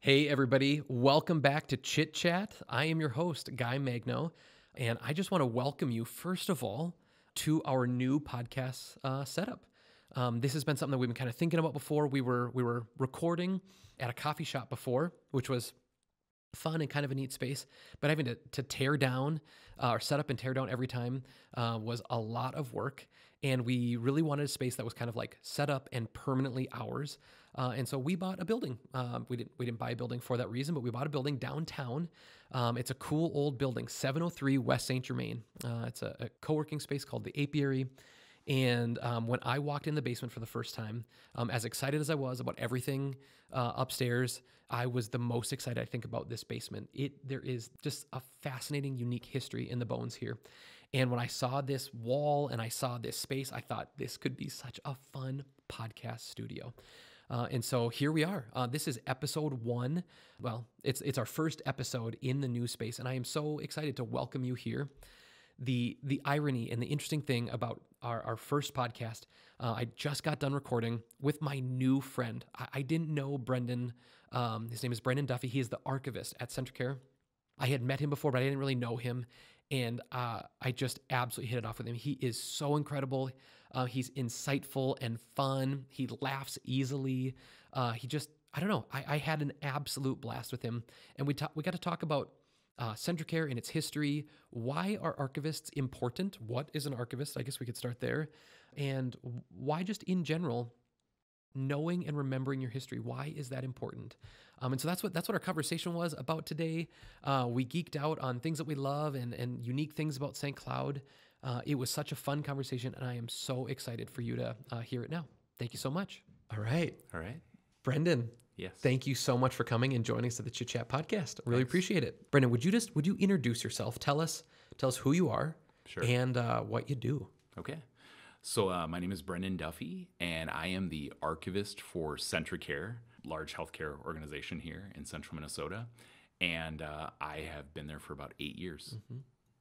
Hey, everybody. Welcome back to Chit Chat. I am your host, Guy Magno, and I just want to welcome you, first of all, to our new podcast setup. This has been something that we've been kind of thinking about before. We were recording at a coffee shop before, which was fun and kind of a neat space, but having to tear down or set up and tear down every time was a lot of work. And we really wanted a space that was kind of like set up and permanently ours. And so we bought a building. We didn't buy a building for that reason, but we bought a building downtown. It's a cool old building, 703 West St. Germain. It's a co-working space called the Apiary. And when I walked in the basement for the first time, as excited as I was about everything upstairs, I was the most excited, I think, about this basement. There is just a fascinating, unique history in the bones here. And when I saw this wall and I saw this space, I thought this could be such a fun podcast studio. And so here we are. This is episode 1. Well, it's our first episode in the new space, and I am so excited to welcome you here. The irony and the interesting thing about our first podcast, I just got done recording with my new friend. I didn't know Brendon. His name is Brendon Duffy. He is the archivist at Centricare. I had met him before, but I didn't really know him. And I just absolutely hit it off with him. He is so incredible. He's insightful and fun. He laughs easily. I don't know. I had an absolute blast with him. And we got to talk about Centricare and its history. Why are archivists important? What is an archivist? I guess we could start there. And why just in general, knowing and remembering your history, why is that important? And so that's what our conversation was about today. We geeked out on things that we love and unique things about St. Cloud. It was such a fun conversation, and I am so excited for you to hear it now. Thank you so much. All right. Brendon. Yes. Thank you so much for coming and joining us at the Chit Chat podcast. I really Thanks. appreciate it. Brendon, would you introduce yourself? Tell us who you are. Sure. And what you do. Okay. So my name is Brendon Duffy, and I am the archivist for Centricare, large healthcare organization here in central Minnesota. And I have been there for about 8 years. Mm-hmm.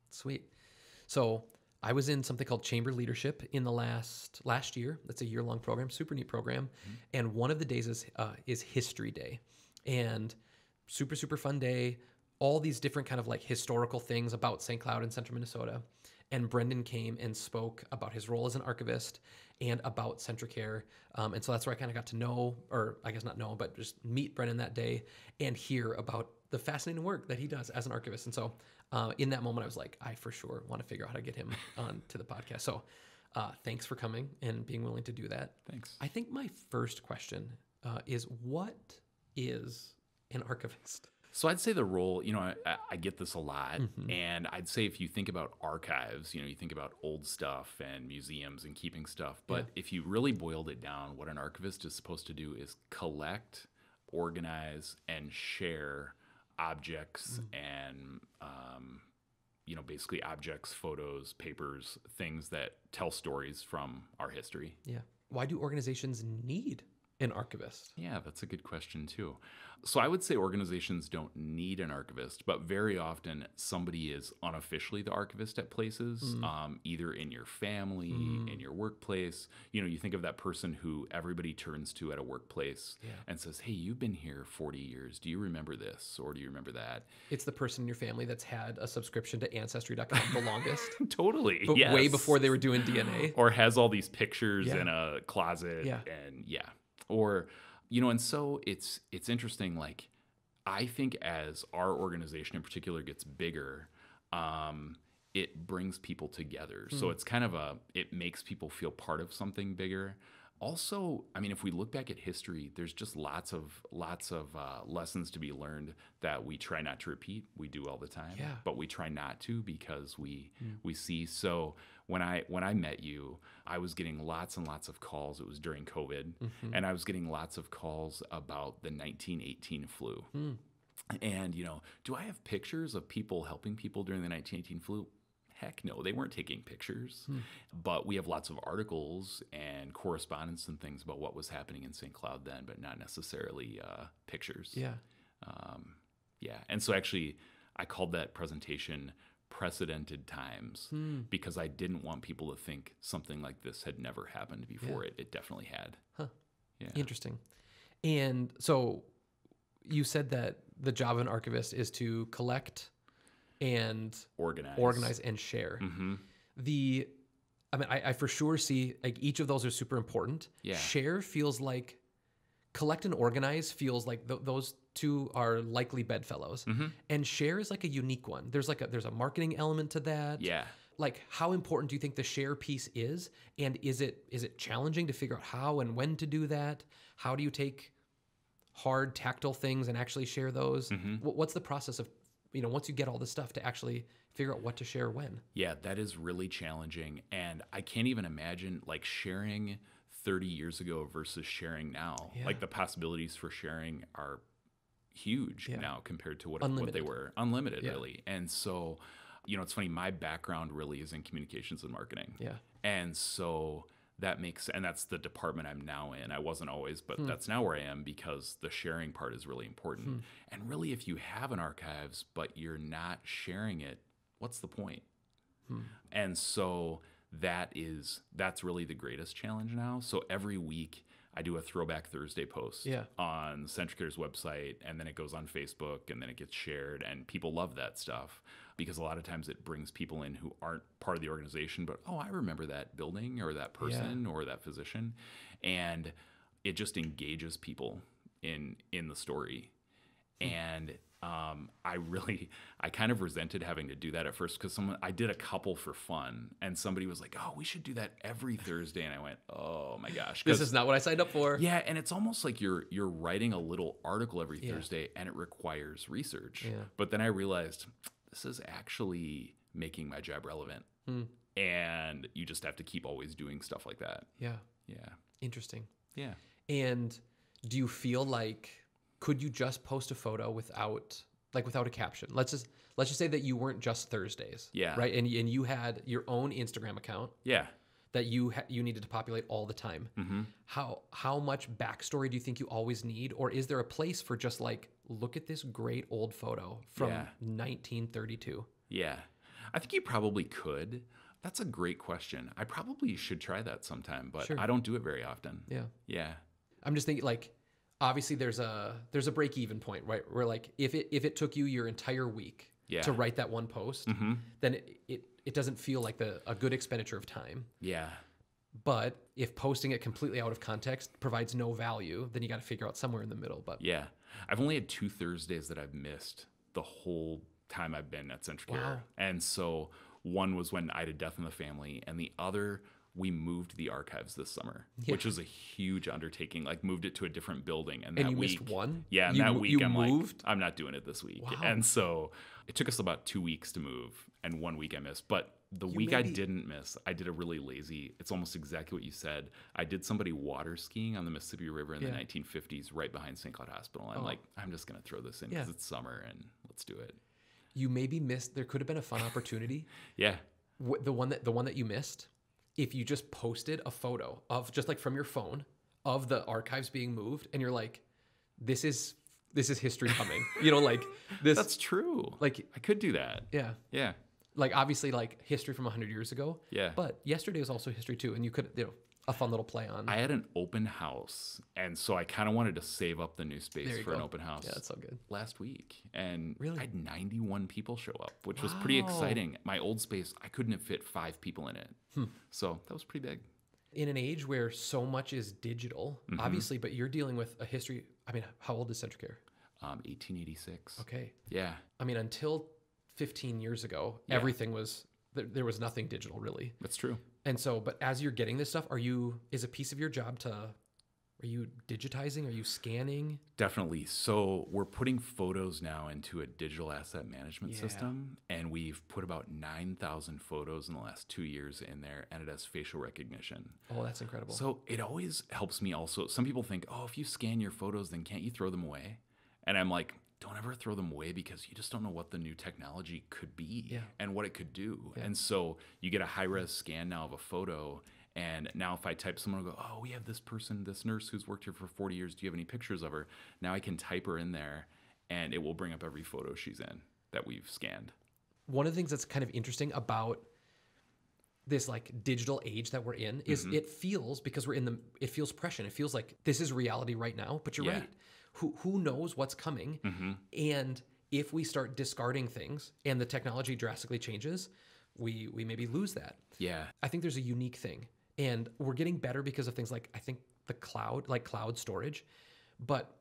Sweet. So I was in something called Chamber Leadership in the last year. That's a year-long program, super neat program. Mm-hmm. And one of the days is History Day. And super, super fun day. All these different kind of like historical things about St. Cloud and central Minnesota. And Brendon came and spoke about his role as an archivist and about Centricare. And so that's where I kind of got to know, or I guess not know, but just meet Brendon that day and hear about the fascinating work that he does as an archivist. And so in that moment, I was like, I for sure want to figure out how to get him on to the podcast. So thanks for coming and being willing to do that. Thanks. I think my first question is, what is an archivist? So I'd say the role, I get this a lot. Mm-hmm. And I'd say if you think about archives, you think about old stuff and museums and keeping stuff. But if you really boiled it down, what an archivist is supposed to do is collect, organize, and share objects and, basically objects, photos, papers, things that tell stories from our history. Yeah. Why do organizations need an archivist? Yeah, that's a good question too. So I would say organizations don't need an archivist, but very often somebody is unofficially the archivist at places, either in your family, in your workplace. You think of that person who everybody turns to at a workplace and says, hey, you've been here 40 years. Do you remember this? Or do you remember that? It's the person in your family that's had a subscription to Ancestry.com the longest. Totally, but yes. Way before they were doing DNA. Or has all these pictures in a closet Or, and so it's interesting, like, I think as our organization in particular gets bigger, it brings people together. So it's kind of it makes people feel part of something bigger. Also, I mean, if we look back at history, there's just lots of lessons to be learned that we try not to repeat. We do all the time, but we try not to because we see. So when I met you, I was getting lots and lots of calls. It was during COVID, and I was getting lots of calls about the 1918 flu. And do I have pictures of people helping people during the 1918 flu? Heck no, they weren't taking pictures. But we have lots of articles and correspondence and things about what was happening in St. Cloud then, but not necessarily pictures. Yeah. And so actually, I called that presentation Precedented Times because I didn't want people to think something like this had never happened before. It definitely had. Huh. Yeah. Interesting. And so you said that the job of an archivist is to collect and organize and share. Mm-hmm. I for sure see like each of those are super important. Yeah. Share feels like collect and organize feels like those two are likely bedfellows. Mm-hmm. And share is like a unique one. There's a marketing element to that. Yeah. Like how important do you think the share piece is? And is it challenging to figure out how and when to do that? How do you take hard tactile things and actually share those? Mm-hmm. What's the process of, once you get all this stuff to actually figure out what to share when? Yeah, that is really challenging. And I can't even imagine like sharing 30 years ago versus sharing now. Yeah. Like the possibilities for sharing are huge now compared to what they were. Unlimited, really. And so, it's funny, my background really is in communications and marketing. Yeah. And so and that's the department I'm now in. I wasn't always, but that's now where I am because the sharing part is really important. And really, if you have an archives, but you're not sharing it, what's the point? And so that's really the greatest challenge now. So every week I do a Throwback Thursday post on Centricare's website, and then it goes on Facebook, and then it gets shared, and people love that stuff because a lot of times it brings people in who aren't part of the organization, but, oh, I remember that building or that person or that physician, and it just engages people in the story. And I kind of resented having to do that at first because I did a couple for fun, and somebody was like, "Oh, we should do that every Thursday," and I went, "Oh my gosh, this is not what I signed up for." Yeah, and it's almost like you're writing a little article every Thursday, and it requires research. Yeah. But then I realized this is actually making my job relevant, and you just have to keep always doing stuff like that. Yeah. Yeah. Interesting. Yeah. And do you feel like could you just post a photo without a caption? Let's just say that you weren't just Thursdays. Yeah. Right. And you had your own Instagram account. Yeah. That you needed to populate all the time. Mm-hmm. How much backstory do you think you always need, or is there a place for just like look at this great old photo from 1932? Yeah, I think you probably could. That's a great question. I probably should try that sometime, but I don't do it very often. Yeah. Yeah. I'm just thinking like. Obviously, there's a break-even point, right? Where like if it took you your entire week to write that one post, then it doesn't feel like a good expenditure of time. Yeah. But if posting it completely out of context provides no value, then you got to figure out somewhere in the middle. But yeah, I've only had 2 Thursdays that I've missed the whole time I've been at Centricare, and so one was when I had a death in the family, and the other. We moved the archives this summer, which was a huge undertaking. Like moved it to a different building, and that you week, missed one. Yeah, and that week I'm like, I'm not doing it this week. Wow. And so it took us about 2 weeks to move, and 1 week I missed. But the week I didn't miss, I did a really lazy. It's almost exactly what you said. I did somebody water skiing on the Mississippi River in the 1950s, right behind St. Cloud Hospital. I'm like, I'm just gonna throw this in because it's summer and let's do it. You maybe missed. There could have been a fun opportunity. Yeah, the one that you missed. If you just posted a photo of just like from your phone of the archives being moved, and you're like, this is history coming, like this. That's true. Like I could do that. Yeah. Yeah. Like obviously like history from 100 years ago. Yeah. But yesterday was also history too. And you could, a fun little play on. I had an open house, and so I kind of wanted to save up the new space for an open house. Yeah, that's so good. Last week, and really? I had 91 people show up, which was pretty exciting. My old space, I couldn't have fit 5 people in it, so that was pretty big. In an age where so much is digital, obviously, but you're dealing with a history. I mean, how old is Centricare? 1886. Okay. Yeah. I mean, until 15 years ago, everything was there was nothing digital really. That's true. And so, but as you're getting this stuff, is a piece of your job are you digitizing? Are you scanning? Definitely. So we're putting photos now into a digital asset management system, and we've put about 9,000 photos in the last 2 years in there, and it has facial recognition. Oh, that's incredible. So it always helps me also. Some people think, oh, if you scan your photos, then can't you throw them away? And I'm like, don't ever throw them away because you just don't know what the new technology could be and what it could do. Yeah. And so you get a high-res scan now of a photo, and now if I type someone, I'll go, oh, we have this person, this nurse who's worked here for 40 years. Do you have any pictures of her? Now I can type her in there, and it will bring up every photo she's in that we've scanned. One of the things that's kind of interesting about this like digital age that we're in is it feels, because it feels prescient. It feels like this is reality right now, but you're right. who knows what's coming? And if we start discarding things and the technology drastically changes, we maybe lose that. Yeah. I think there's a unique thing, and we're getting better because of things like, I think, the cloud, like cloud storage. But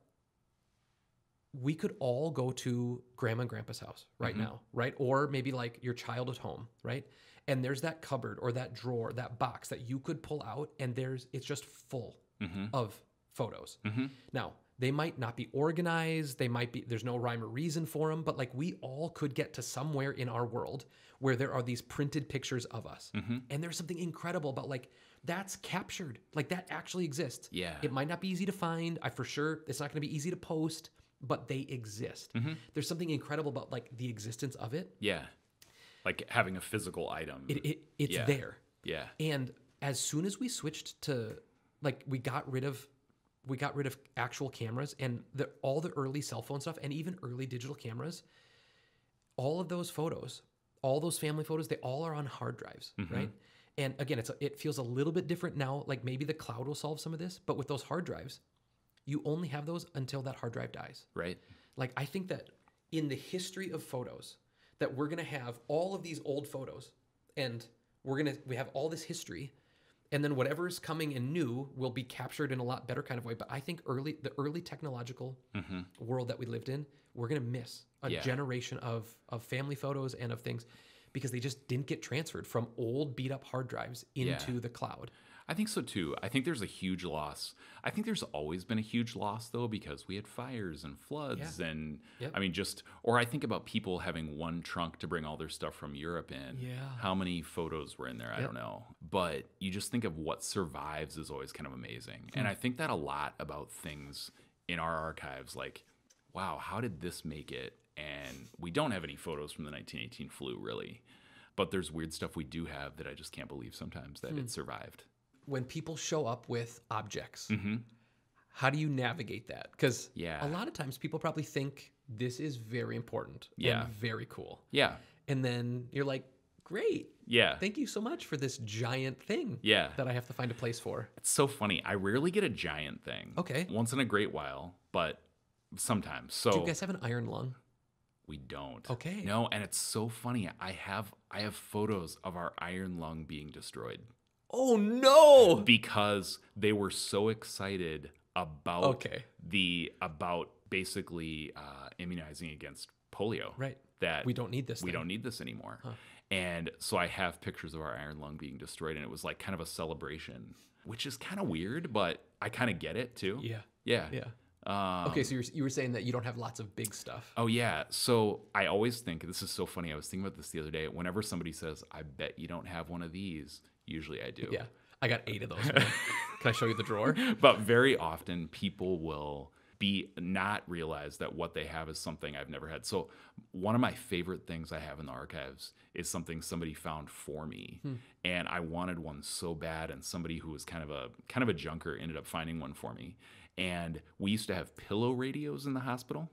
we could all go to grandma and grandpa's house right now, right? Or maybe like your childhood home, right? And there's that cupboard or that drawer, that box that you could pull out, and it's just full of photos. Now, they might not be organized. There's no rhyme or reason for them, but like we all could get to somewhere in our world where there are these printed pictures of us. And there's something incredible about like, that's captured. Like that actually exists. Yeah. It might not be easy to find. For sure, it's not going to be easy to post, but they exist. There's something incredible about like the existence of it. Yeah. Like having a physical item. It's there. Yeah. And as soon as we switched to like, we got rid of actual cameras and all the early cell phone stuff and even early digital cameras, all of those photos, all those family photos, they all are on hard drives, right? And again, it feels a little bit different now. Like maybe the cloud will solve some of this, but with those hard drives, you only have those until that hard drive dies. Right. Like I think that in the history of photos, that we're going to have all of these old photos and we have all this history, and then whatever's coming and new will be captured in a lot better kind of way. But I think the early technological world that we lived in, we're going to miss a generation of family photos and of things because they just didn't get transferred from old beat up hard drives into the cloud. I think so too. I think there's a huge loss. I think there's always been a huge loss though, because we had fires and floods and I mean, or I think about people having one trunk to bring all their stuff from Europe in. Yeah. How many photos were in there? I don't know. But you just think of what survives is always kind of amazing. And I think that a lot about things in our archives, like, wow, how did this make it? And we don't have any photos from the 1918 flu really, but there's weird stuff we do have that I just can't believe sometimes that it survived. When people show up with objects, how do you navigate that? Because a lot of times people probably think this is very important and very cool. Yeah. And then you're like, great. Yeah. Thank you so much for this giant thing that I have to find a place for. It's so funny. I rarely get a giant thing. Okay. Once in a great while, but sometimes. So do you guys have an iron lung? We don't. Okay. No, and it's so funny. I have photos of our iron lung being destroyed. Oh no! Because they were so excited about about basically immunizing against polio. Right. That we don't need this. We don't need this anymore. Huh. And so I have pictures of our iron lung being destroyed, and it was like kind of a celebration, which is kind of weird, but I kind of get it too. Yeah. Yeah. Yeah. Okay, so you were saying that you don't have lots of big stuff. Oh, yeah. So I always think, this is so funny, I was thinking about this the other day, whenever somebody says, I bet you don't have one of these, usually I do. Yeah, I got 8 of those. Can I show you the drawer? But very often people will not realize that what they have is something I've never had. So one of my favorite things I have in the archives is something somebody found for me. And I wanted one so bad, and somebody who was kind of a junker ended up finding one for me. And we used to have pillow radios in the hospital.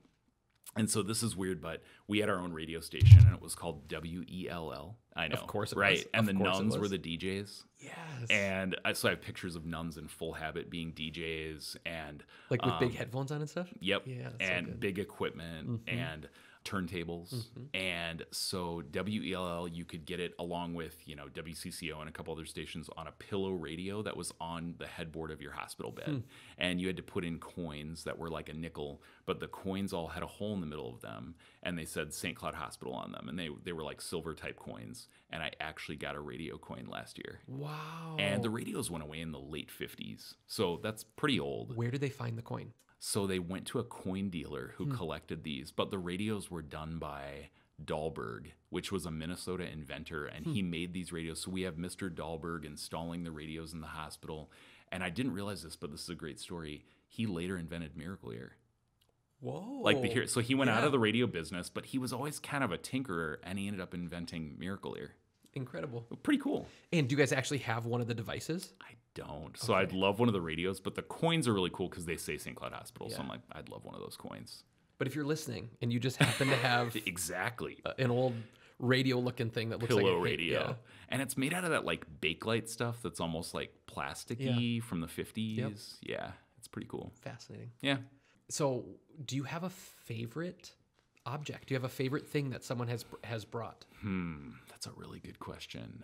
And so this is weird, but we had our own radio station, and it was called WELL. I know. Of course it right? was. And the nuns were the DJs. Yes. And so I have pictures of nuns in full habit being DJs. And like with big headphones on and stuff? Yep. Yeah, and so good. Big equipment and turntables. And so WELL, you could get it along with, WCCO and a couple other stations on a pillow radio that was on the headboard of your hospital bed. And you had to put in coins that were like a nickel, but the coins all had a hole in the middle of them, and they said St. Cloud Hospital on them, and they were like silver type coins. And I actually got a radio coin last year. Wow. And the radios went away in the late 50s. So that's pretty old. Where did they find the coin? So they went to a coin dealer who collected these, but the radios were done by Dahlberg, which was a Minnesota inventor, and he made these radios. So we have Mr. Dahlberg installing the radios in the hospital. And I didn't realize this, but this is a great story. He later invented Miracle Ear. Whoa. So he went out of the radio business, but he was always kind of a tinkerer, and he ended up inventing Miracle Ear. Incredible. Pretty cool. And do you guys actually have one of the devices? I don't. So I'd love one of the radios, but the coins are really cool because they say St. Cloud Hospital. So I'm like, I'd love one of those coins. But if you're listening and you just happen to have exactly an old radio-looking thing that looks pillow like radio, and it's made out of that like Bakelite stuff that's almost like plasticky from the 50s. Yeah, it's pretty cool. Fascinating. Yeah. So do you have a favorite object? Do you have a favorite thing that someone has brought? That's a really good question.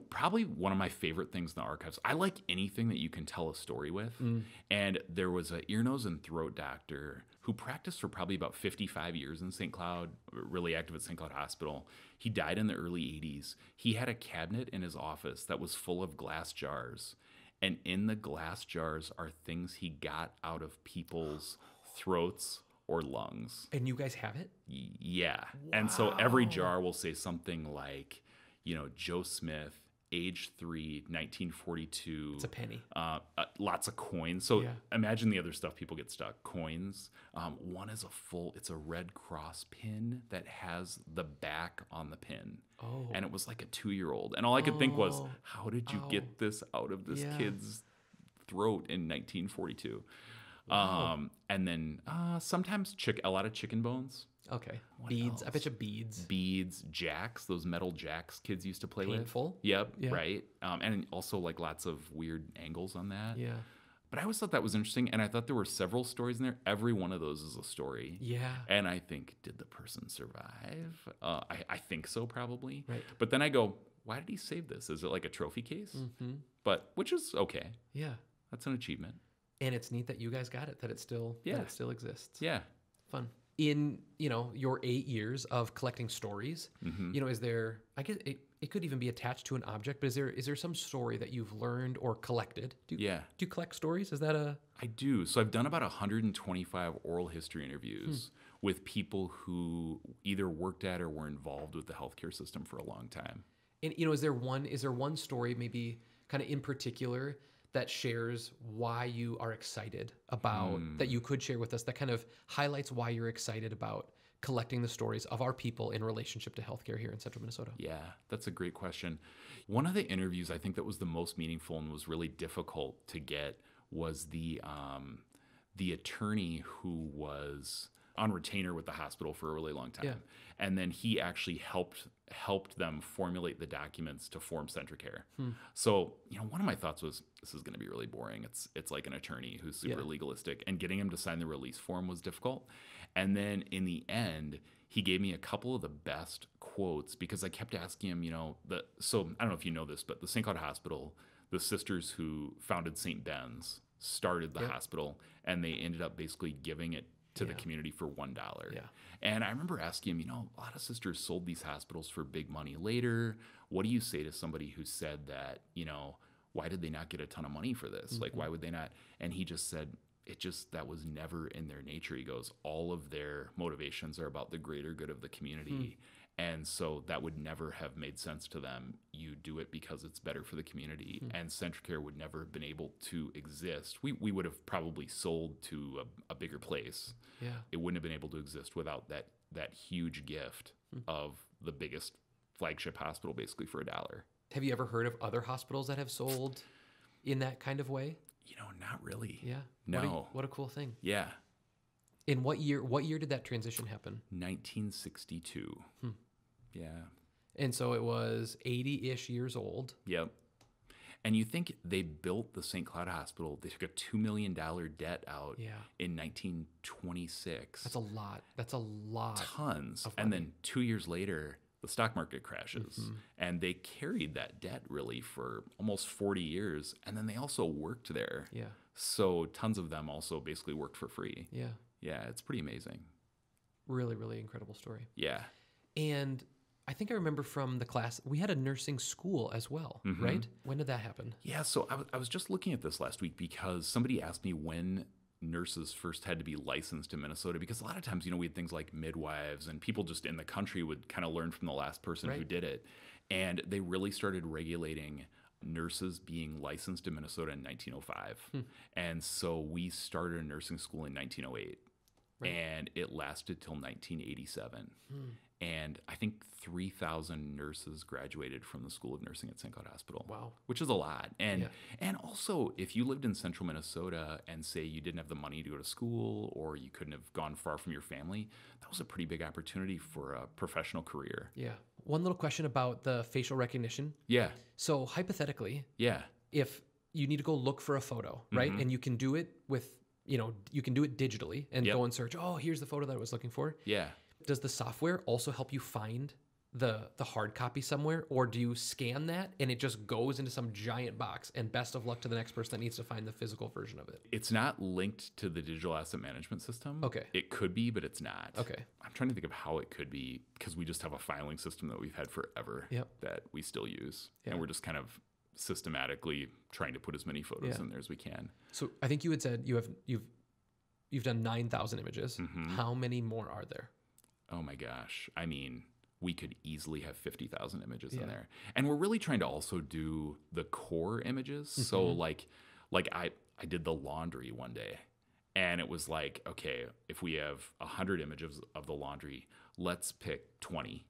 Probably one of my favorite things in the archives, I like anything that you can tell a story with. And there was an ear, nose, and throat doctor who practiced for probably about 55 years in St. Cloud, really active at St. Cloud Hospital. He died in the early 80s. He had a cabinet in his office that was full of glass jars. And in the glass jars are things he got out of people's throats or lungs. And you guys have it? Yeah. Wow. And so every jar will say something like, Joe Smith, age 3, 1942. It's a penny. Lots of coins. So imagine the other stuff people get stuck. Coins. One is it's a Red Cross pin that has the back on the pin. Oh. And it was like a 2-year-old. And all I could think was, how did you get this out of this kid's throat in 1942? Wow. And then sometimes a lot of chicken bones. Okay. What beads. else? I bet you beads. Beads, jacks, those metal jacks kids used to play Painful. with. Yep, right. And also like lots of weird angles on that. Yeah. But I always thought that was interesting, and I thought there were several stories in there. Every one of those is a story. Yeah. And I think, did the person survive? I think so, probably. Right. But then I go, why did he save this? Is it like a trophy case? Mm-hmm. Which is okay. Yeah. That's an achievement. And it's neat that you guys got it, that it still exists. Yeah. Fun. In, your 8 years of collecting stories, is there, I guess it could even be attached to an object, but is there some story that you've learned or collected? Do you collect stories? Is that I do. So I've done about 125 oral history interviews with people who either worked at or were involved with the healthcare system for a long time. And, is there one story maybe kind of in particular that shares why you are excited about, that you could share with us, that kind of highlights why you're excited about collecting the stories of our people in relationship to healthcare here in central Minnesota? Yeah, that's a great question. One of the interviews I think that was the most meaningful and was really difficult to get was the attorney who was on retainer with the hospital for a really long time. Yeah. And then he actually helped them formulate the documents to form Centricare. So, one of my thoughts was, this is going to be really boring. It's like an attorney who's super legalistic, and getting him to sign the release form was difficult. And then in the end, he gave me a couple of the best quotes, because I kept asking him, so I don't know if you know this, but the St. Cloud Hospital, the sisters who founded St. Ben's started the hospital, and they ended up basically giving it to the community for $1. Yeah. And I remember asking him, a lot of sisters sold these hospitals for big money later. What do you say to somebody who said that, why did they not get a ton of money for this? Mm-hmm. Like, why would they not? And he just said, that was never in their nature. He goes, all of their motivations are about the greater good of the community. And so that would never have made sense to them. You do it because it's better for the community. And Centricare would never have been able to exist. We would have probably sold to a bigger place. Yeah. It wouldn't have been able to exist without that huge gift of the biggest flagship hospital, basically, for $1. Have you ever heard of other hospitals that have sold in that kind of way? Not really. Yeah. No. What a cool thing. Yeah. In what year did that transition happen? 1962. Yeah. And so it was 80-ish years old. Yep. And you think they built the St. Cloud Hospital, they took a $2 million debt out in 1926. That's a lot. Tons. And then 2 years later, the stock market crashes. And they carried that debt really for almost 40 years. And then they also worked there. Yeah. So tons of them also basically worked for free. Yeah. Yeah, it's pretty amazing. Really, really incredible story. Yeah. And I think I remember from the class, we had a nursing school as well, right? When did that happen? Yeah, so I was just looking at this last week because somebody asked me when nurses first had to be licensed in Minnesota, because a lot of times, we had things like midwives, and people just in the country would kind of learn from the last person who did it. And they really started regulating nurses being licensed in Minnesota in 1905. And so we started a nursing school in 1908. And it lasted till 1987. And I think 3,000 nurses graduated from the School of Nursing at St. Cloud Hospital. Wow. Which is a lot. And also, if you lived in central Minnesota and say you didn't have the money to go to school, or you couldn't have gone far from your family, that was a pretty big opportunity for a professional career. Yeah. One little question about the facial recognition. Yeah. So hypothetically, yeah, if you need to go look for a photo, right? And you can do it with you can do it digitally and Yep. go and search, oh, here's the photo that I was looking for. Yeah. Does the software also help you find the hard copy somewhere, or do you scan that and it just goes into some giant box and best of luck to the next person that needs to find the physical version of it? It's not linked to the digital asset management system. Okay. It could be, but it's not. Okay. I'm trying to think of how it could be, because we just have a filing system that we've had forever Yep. that we still use. Yeah. And we're just kind of systematically trying to put as many photos in there as we can. So I think you had said you've done 9,000 images. How many more are there? Oh my gosh. I mean, we could easily have 50,000 images in there. And we're really trying to also do the core images. So like I did the laundry one day, and it was like, okay, if we have 100 images of the laundry, let's pick 20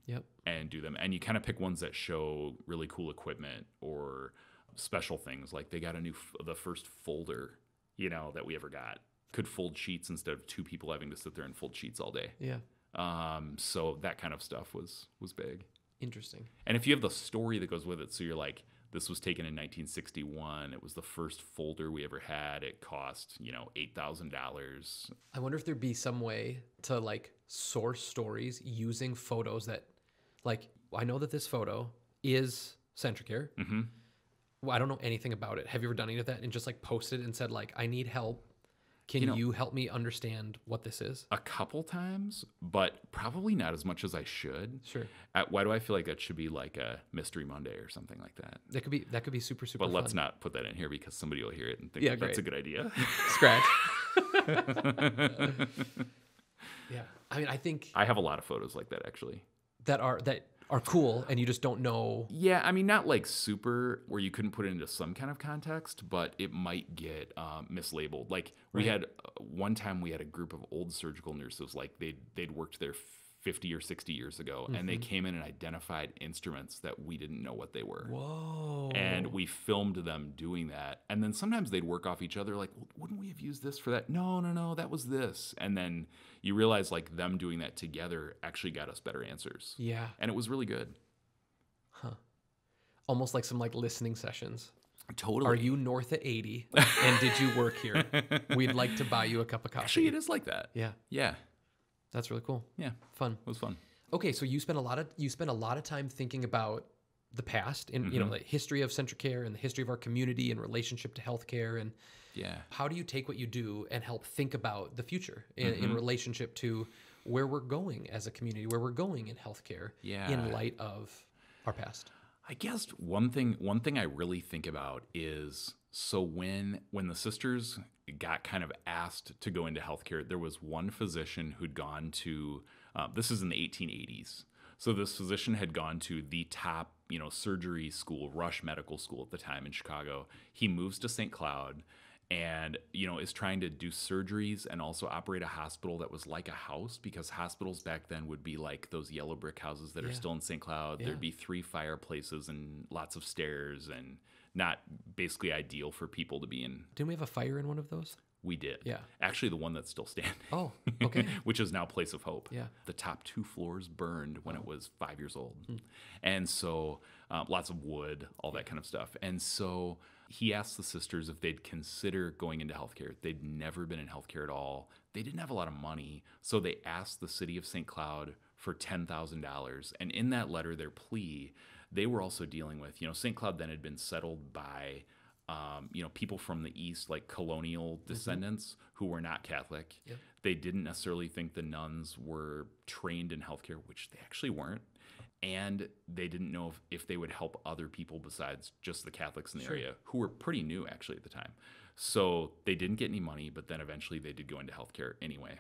and do them. And you kind of pick ones that show really cool equipment or special things. Like they got the first folder, that we ever got. Could fold sheets instead of two people having to sit there and fold sheets all day. Yeah. So that kind of stuff was big. Interesting. And if you have the story that goes with it, so you're like, this was taken in 1961. It was the first folder we ever had. It cost, $8,000. I wonder if there'd be some way to like source stories using photos that, like, I know that this photo is Centricare. Well, I don't know anything about it. Have you ever done any of that and just like posted and said like, I need help? Can you help me understand what this is? A couple times, but probably not as much as I should. Sure. Why do I feel like that should be like a Mystery Monday or something like that? That could be super But fun. let's not put that in here because somebody will hear it and think that's a good idea. Scratch. Yeah. I mean, I think I have a lot of photos like that actually. that are cool, and you just don't know. Yeah, I mean, not like super where you couldn't put it into some kind of context, but it might get mislabeled. Like we had one time we had a group of old surgical nurses, like they'd worked there 50 or 60 years ago, and they came in and identified instruments that we didn't know what they were. Whoa. And we filmed them doing that. And then sometimes they'd work off each other like, well, wouldn't we have used this for that? No, that was this. And then you realize like them doing that together actually got us better answers. Yeah. And it was really good. Huh. Almost like some like listening sessions. Totally. Are you north of 80? And did you work here? We'd like to buy you a cup of coffee. Actually, it is like that. Yeah. Yeah. That's really cool. Yeah. Fun. It was fun. Okay, so you spent a lot of time thinking about the past and the history of Centricare and the history of our community in relationship to healthcare, and how do you take what you do and help think about the future in relationship to where we're going as a community, where we're going in healthcare in light of our past? I guess one thing I really think about is, so when the sisters got kind of asked to go into healthcare, there was one physician who'd gone to, this is in the 1880s. So this physician had gone to the top, surgery school, Rush Medical School at the time in Chicago. He moves to St. Cloud and, is trying to do surgeries and also operate a hospital that was like a house, because hospitals back then would be like those yellow brick houses that are still in St. Cloud. There'd be 3 fireplaces and lots of stairs, and not basically ideal for people to be in. Didn't we have a fire in one of those? We did. Yeah. Actually, the one that's still standing. Oh, okay. Which is now Place of Hope. Yeah. The top 2 floors burned when it was 5 years old. And so lots of wood, all that kind of stuff. And so he asked the sisters if they'd consider going into healthcare. They'd never been in healthcare at all. They didn't have a lot of money. So they asked the city of St. Cloud for $10,000. And in that letter, their plea, they were also dealing with, St. Cloud then had been settled by, people from the East, like colonial descendants who were not Catholic. Yep. They didn't necessarily think the nuns were trained in healthcare, which they actually weren't. And they didn't know if they would help other people besides just the Catholics in the area, who were pretty new actually at the time. So they didn't get any money, but then eventually they did go into healthcare anyway.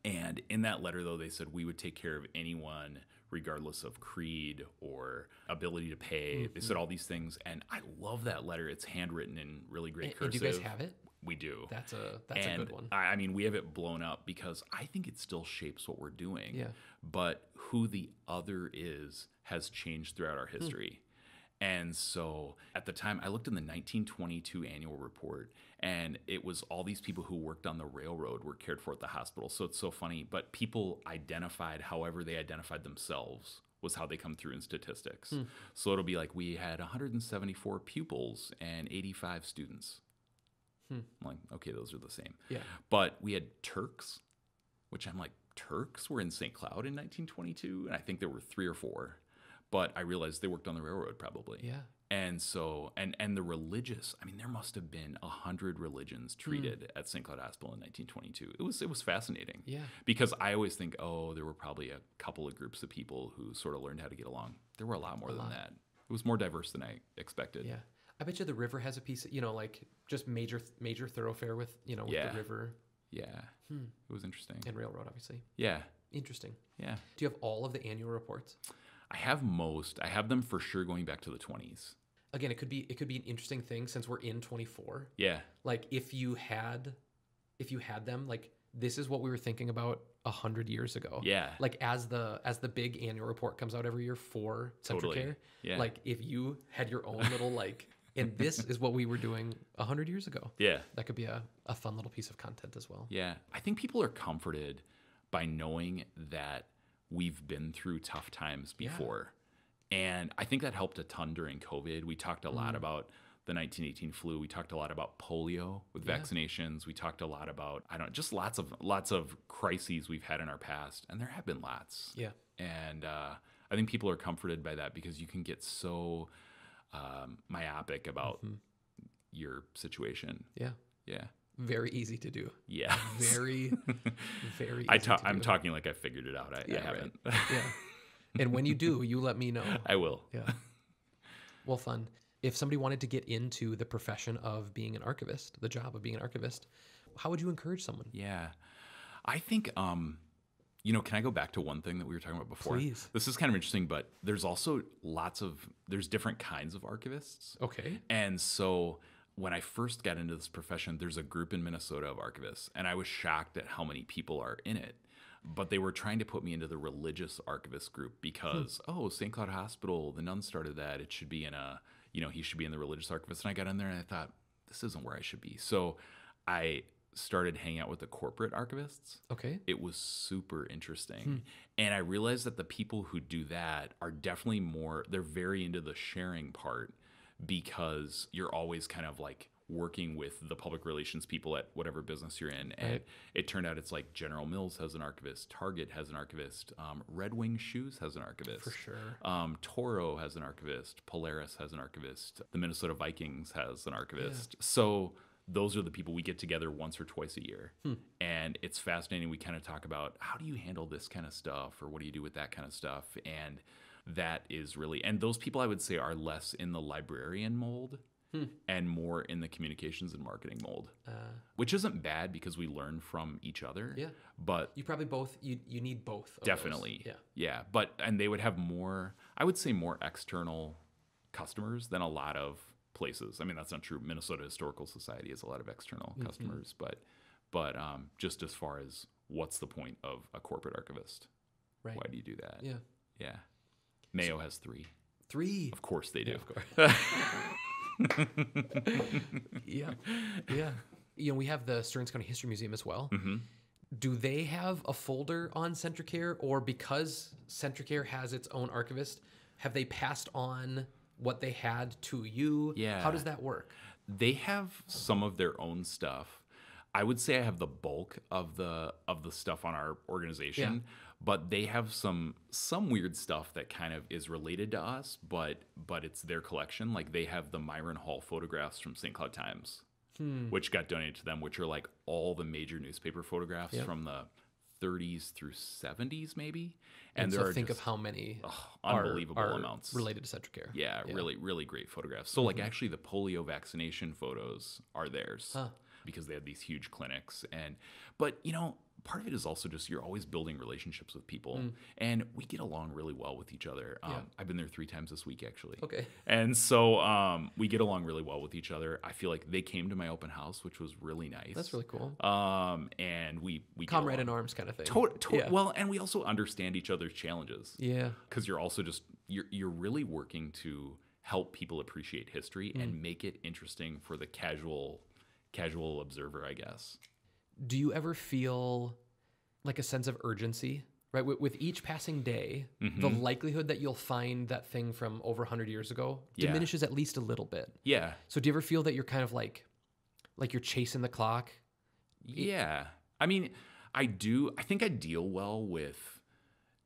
And in that letter, though, they said we would take care of anyone regardless of creed or ability to pay. They said all these things. And I love that letter. It's handwritten in really great cursive. And do you guys have it? We do. That's a good one. I mean, we have it blown up because I think it still shapes what we're doing. Yeah. But who the other is has changed throughout our history. And so at the time, I looked in the 1922 annual report, and it was all these people who worked on the railroad were cared for at the hospital. So it's so funny. But people identified however they identified themselves was how they come through in statistics. So it'll be like we had 174 pupils and 85 students. I'm like, okay, those are the same. Yeah. But we had Turks, which I'm like, Turks were in St. Cloud in 1922, and I think there were 3 or 4. But I realized they worked on the railroad probably. Yeah. And so, and the religious, I mean, there must have been 100 religions treated at St. Cloud Hospital in 1922. It was fascinating. Yeah. Because I always think, oh, there were probably a couple of groups of people who sort of learned how to get along. There were a lot more than that. It was more diverse than I expected. Yeah. I bet you the river has a piece, like just major thoroughfare with, with the river. Yeah. It was interesting. And railroad, obviously. Yeah. Interesting. Yeah. Do you have all of the annual reports? I have most. I have them for sure going back to the 20s. Again, it could be an interesting thing since we're in 24. Yeah. Like if you had them, like this is what we were thinking about 100 years ago. Yeah. Like as the big annual report comes out every year for Centricare, Yeah. like if you had your own little and this is what we were doing 100 years ago. Yeah. That could be a fun little piece of content as well. Yeah. I think people are comforted by knowing that we've been through tough times before. And I think that helped a ton during COVID. We talked a lot about the 1918 flu. We talked a lot about polio with vaccinations. We talked a lot about, just lots of crises we've had in our past. And there have been lots. Yeah. And I think people are comforted by that because you can get so myopic about your situation. Yeah. Yeah. Very easy to do. Yeah. Very, very easy I'm talking like I figured it out. I haven't. Right. Yeah. And when you do, you let me know. I will. Yeah. Well, fun. If somebody wanted to get into the profession of being an archivist, the job of being an archivist, how would you encourage someone? Yeah. I think, can I go back to one thing that we were talking about before? Please. This is kind of interesting, but there's also there's different kinds of archivists. Okay. And so when I first got into this profession, there's a group in Minnesota of archivists, and I was shocked at how many people are in it. But they were trying to put me into the religious archivist group because, St. Cloud Hospital, the nuns started that. It should be he should be in the religious archivist. And I got in there and I thought, this isn't where I should be. So I started hanging out with the corporate archivists. Okay. It was super interesting. And I realized that the people who do that are definitely they're very into the sharing part because you're always kind of like working with the public relations people at whatever business you're in. And it turned out it's like General Mills has an archivist, Target has an archivist, Red Wing Shoes has an archivist. For sure. Toro has an archivist, Polaris has an archivist, the Minnesota Vikings has an archivist. Yeah. So those are the people we get together once or twice a year. And it's fascinating. We kind of talk about how do you handle this kind of stuff or what do you do with that kind of stuff? And that is really, and those people I would say are less in the librarian mold and more in the communications and marketing mold, which isn't bad because we learn from each other. Yeah. But you probably you need both. Definitely. Those. Yeah. And they would have more, I would say more external customers than a lot of places. I mean, that's not true. Minnesota Historical Society has a lot of external customers, but just as far as what's the point of a corporate archivist? Right. Why do you do that? Yeah. Yeah. Mayo has 3. 3? Of course they do. Yeah, of course. Yeah. We have the Stearns County History Museum as well. Do they have a folder on Centricare, or because Centricare has its own archivist, have they passed on what they had to you? Yeah. How does that work? They have some of their own stuff. I would say I have the bulk of the stuff on our organization, but they have some weird stuff that kind of is related to us, but it's their collection. Like they have the Myron Hall photographs from St. Cloud Times, which got donated to them, which are like all the major newspaper photographs from the 30s through 70s maybe. And so think of how many unbelievable are amounts related to Centricare. Yeah, really, really great photographs. So like actually the polio vaccination photos are theirs. Because they had these huge clinics. But part of it is also just you're always building relationships with people. And we get along really well with each other. I've been there 3 times this week, actually. Okay. And so we get along really well with each other. I feel like they came to my open house, which was really nice. That's really cool. And we comrade in arms kind of thing. Well, and we also understand each other's challenges. Yeah. Because you're also just, you're really working to help people appreciate history and make it interesting for the casual observer, I guess. Do you ever feel like a sense of urgency, right? With each passing day, the likelihood that you'll find that thing from over 100 years ago diminishes at least a little bit. Yeah. So do you ever feel that you're kind of like like you're chasing the clock. Yeah. I mean, I think I deal well with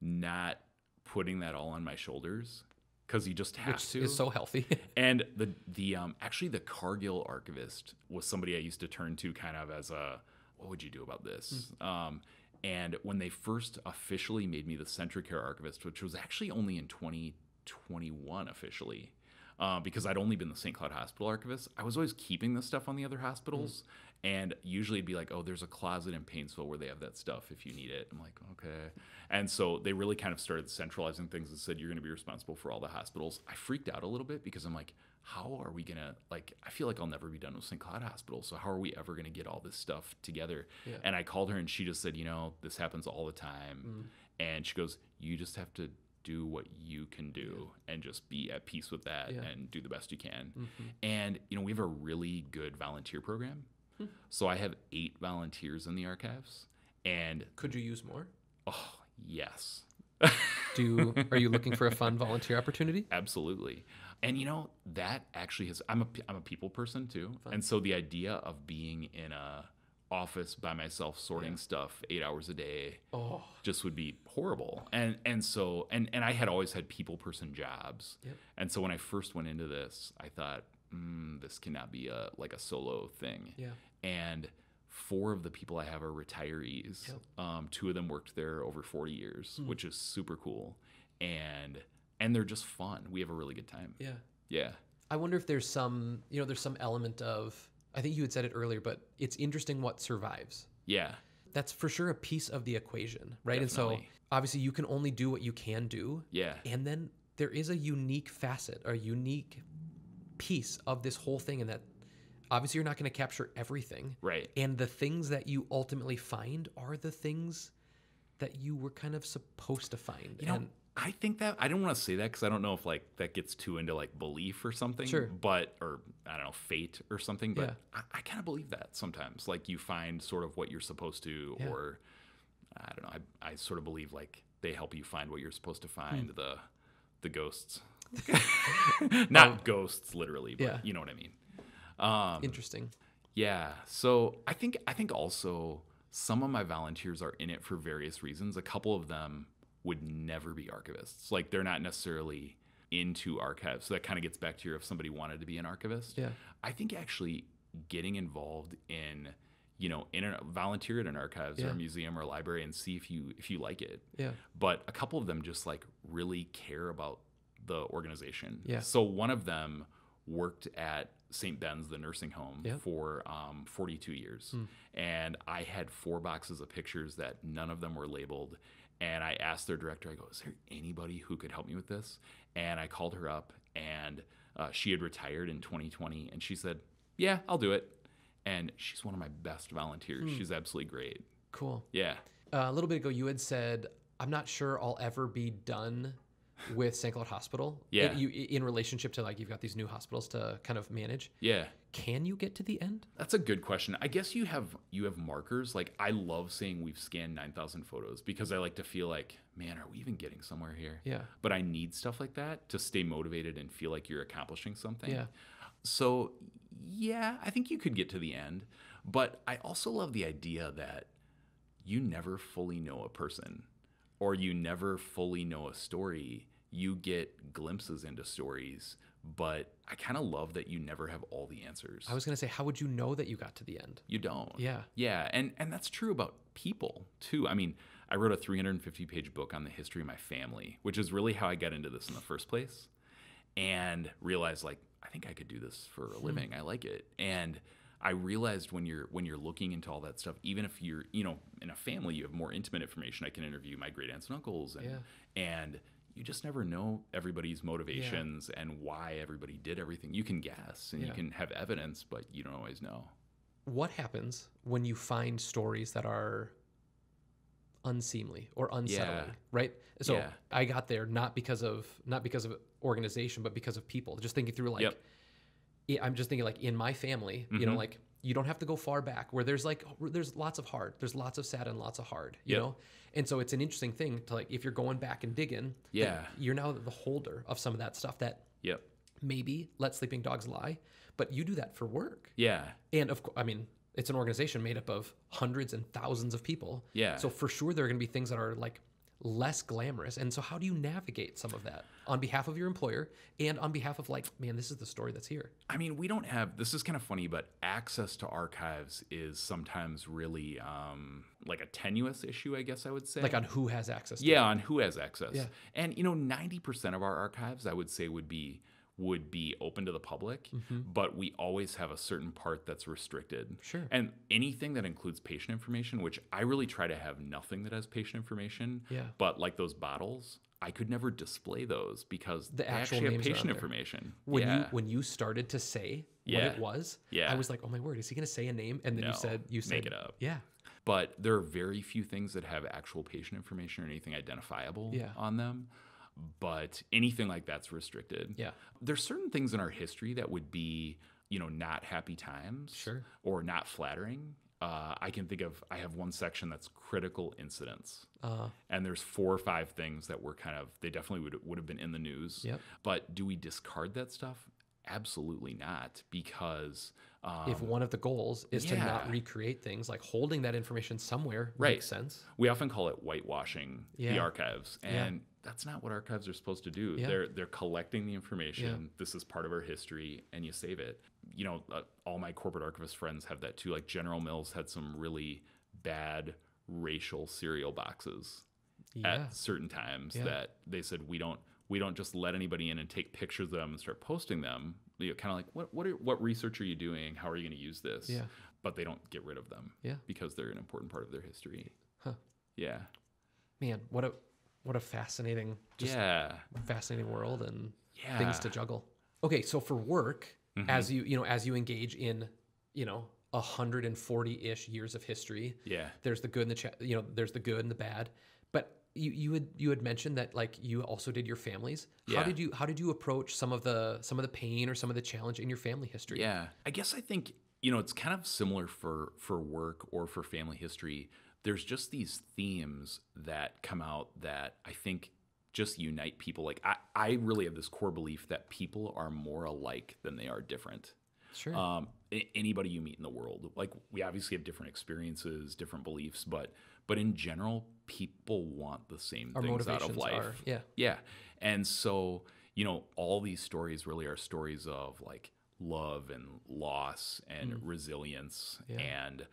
not putting that all on my shoulders, because you just have to. Which is so healthy. And actually the Cargill archivist was somebody I used to turn to kind of as a, what would you do about this? And when they first officially made me the Centricare archivist, which was actually only in 2021 officially, because I'd only been the St. Cloud Hospital archivist, I was always keeping this stuff on the other hospitals. And usually it'd be like, oh, there's a closet in Painesville where they have that stuff if you need it. I'm like, okay. And so they really kind of started centralizing things and said, you're going to be responsible for all the hospitals. I freaked out a little bit because I'm like, how are we going to, like, I feel like I'll never be done with St. Cloud Hospital. So how are we ever going to get all this stuff together? Yeah. And I called her and she just said, this happens all the time. And she goes, you just have to do what you can do and just be at peace with that and do the best you can. And, we have a really good volunteer program. So I have 8 volunteers in the archives. And could you use more? Oh, yes. Are you looking for a fun volunteer opportunity? Absolutely. And that actually I'm a people person too. Fun. And so the idea of being in a office by myself sorting stuff 8 hours a day just would be horrible. And so I had always had people person jobs. Yep. And so when I first went into this, I thought, this cannot be a solo thing. Yeah. And 4 of the people I have are retirees. Yep. 2 of them worked there over 40 years, which is super cool. And they're just fun. We have a really good time. Yeah. Yeah. I wonder if there's some element of, I think you had said it earlier, but it's interesting what survives. Yeah. That's for sure a piece of the equation, right? Definitely. And so obviously you can only do what you can do. Yeah. And then there is a unique facet or a unique piece of this whole thing, and that obviously you're not going to capture everything. Right. And the things that you ultimately find are the things that you were kind of supposed to find. I think that I don't want to say that because I don't know if that gets too into belief or something. Sure. But, or I don't know, fate or something. But I kind of believe that sometimes. You find sort of what you're supposed to, or I don't know. I sort of believe they help you find what you're supposed to find. The ghosts. Not ghosts literally, but you know what I mean. Interesting. Yeah. So I think also some of my volunteers are in it for various reasons. A couple of them would never be archivists. They're not necessarily into archives. So that kind of gets back to if somebody wanted to be an archivist. Yeah. I think actually getting involved in, volunteer at an archives or a museum or a library and see if you like it. Yeah. But a couple of them just really care about the organization. Yeah. So one of them worked at St. Ben's, the nursing home, for 42 years. And I had 4 boxes of pictures that none of them were labeled. And I asked their director, I go, is there anybody who could help me with this? And I called her up, and she had retired in 2020. And she said, yeah, I'll do it. And she's one of my best volunteers. She's absolutely great. Cool. Yeah. A little bit ago, you had said, I'm not sure I'll ever be done with St. Cloud Hospital. Yeah. In relationship to you've got these new hospitals to kind of manage. Yeah. Can you get to the end? That's a good question. I guess you have markers. I love saying we've scanned 9,000 photos because I like to feel man, are we even getting somewhere here? Yeah. But I need stuff like that to stay motivated and feel like you're accomplishing something. Yeah. So yeah, I think you could get to the end. But I also love the idea that you never fully know a person, or you never fully know a story. You get glimpses into stories, but I kind of love that you never have all the answers. I was going to say, how would you know that you got to the end? You don't. Yeah. Yeah, and that's true about people, too. I mean, I wrote a 350-page book on the history of my family, which is really how I got into this in the first place, and realized, I think I could do this for a living. I like it. And I realized when you're looking into all that stuff, even if you're, in a family, you have more intimate information. I can interview my great aunts and uncles, and you just never know everybody's motivations and why everybody did everything. You can guess and you can have evidence, but you don't always know. What happens when you find stories that are unseemly or unsettling, right? So I got there not because of organization, but because of people. Just thinking through I'm just thinking in my family, you don't have to go far back where there's lots of hard, there's lots of sad and lots of hard, you know? And so it's an interesting thing to if you're going back and digging, you're now the holder of some of that stuff that maybe let sleeping dogs lie, but you do that for work. Yeah. And of course, I mean, it's an organization made up of hundreds and thousands of people. Yeah. So for sure, there are going to be things that are like less glamorous. And so how do you navigate some of that on behalf of your employer and on behalf of like, man, this is the story that's here? I mean, we don't have, this is kind of funny, but access to archives is sometimes really like a tenuous issue, I guess I would say. Like on who has access to Yeah, on who has access. Yeah. And, 90% of our archives, I would say, would be open to the public, but we always have a certain part that's restricted. Sure. And anything that includes patient information, which I really try to have nothing that has patient information, but like those bottles, I could never display those because The they actual actually have names are patient on there. information. When you started to say what it was, I was like, oh my word, is he going to say a name? And then you said make it up. Yeah. But there are very few things that have actual patient information or anything identifiable on them. But anything like that's restricted. Yeah. There's certain things in our history that would be, not happy times or not flattering. I can think of, I have one section that's critical incidents. And there's 4 or 5 things that were they definitely would have been in the news. Yep. But do we discard that stuff? Absolutely not, because if one of the goals is to not recreate things, like holding that information somewhere makes sense. We often call it whitewashing the archives, and that's not what archives are supposed to do. They're collecting the information. This is part of our history, and you save it. All my corporate archivist friends have that too. Like General Mills had some really bad racial cereal boxes at certain times that they said we don't just let anybody in and take pictures of them and start posting them. Kind of like, what research are you doing? How are you going to use this? Yeah. But they don't get rid of them because they're an important part of their history. Huh. Yeah. Man, what a fascinating, fascinating world and things to juggle. Okay, so for work, as you engage in, 140-ish years of history, there's the good and there's the good and the bad. But you had mentioned that like you also did your families. How did you approach some of the pain or some of the challenge in your family history? Yeah, I guess I think it's kind of similar for work or for family history. There's just these themes that come out that I think just unite people. Like I really have this core belief that people are more alike than they are different. Sure. Anybody you meet in the world, like we obviously have different experiences, different beliefs, but in general, people want the same things out of life. Yeah. And so, all these stories really are stories of like love and loss and resilience and,